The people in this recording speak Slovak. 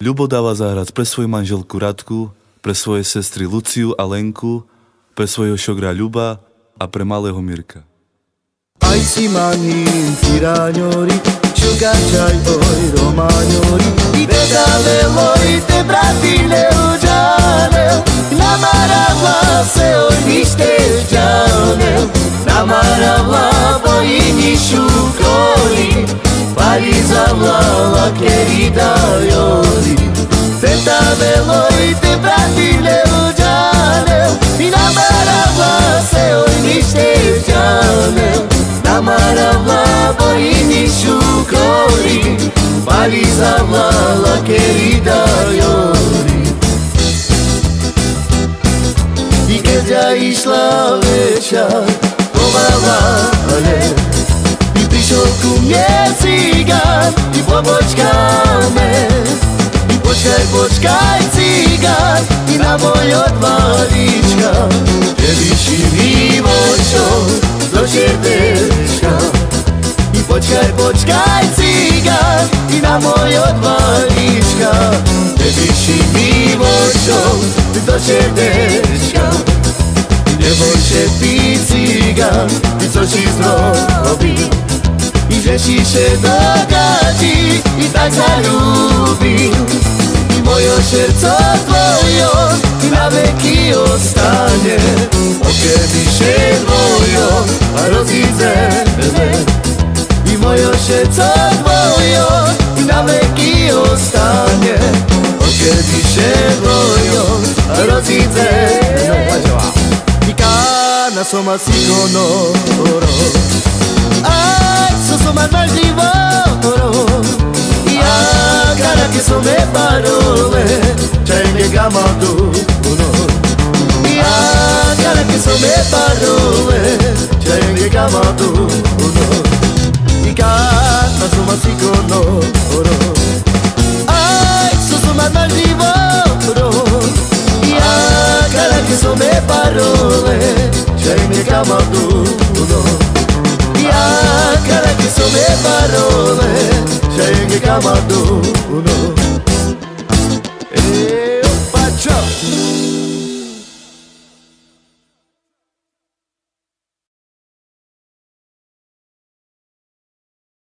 Ľubo dáva zahrať pre svoju manželku Radku, pre svoje sestry Luciu a Lenku, pre svojho šogra Ľuba a pre malého Mirka. Ai si manin tiraniori, ciucacciai oi romaniori, i te galeloi, te bratile ugiane, namaravla se oi niște geane, namaravla boini șucoli, parizavla la querida iori, te galeloi, te bratile ugiane, namaravla se oi niște geane, namaravla boini șucoli, parizavla la querida iori. I keď ja išla večer, povala ale, i prišiel ku mne cigán, i popočkáme, i počkaj cigán, i na môj odvárička, že vyšší vývočov do čertečka. I počkaj cigán, i na môj odvárička, že vyšší vývočov do čertečka. Neboj się ty cigán, ty co ci zrobi, i że ci się dogadzi, i tak zalubi. I moje serce twoje na wieki ostanie, o kiedy się dwoją, a rozwidzemy. I moje serce twoje na wieki ostanie, o kiedy się dwoją, a rozwidzemy. Na soma sigonoro, ay, soma mal divoro, ya cara que so me parole, chay me gamado uno, ya cara que so me parole, chay me gamado uno, y na soma sigonoro, ay, soma mal divoro, ya cara que so me parole. Chay me gamado uno, y a cara que so me parole, chay me gamado.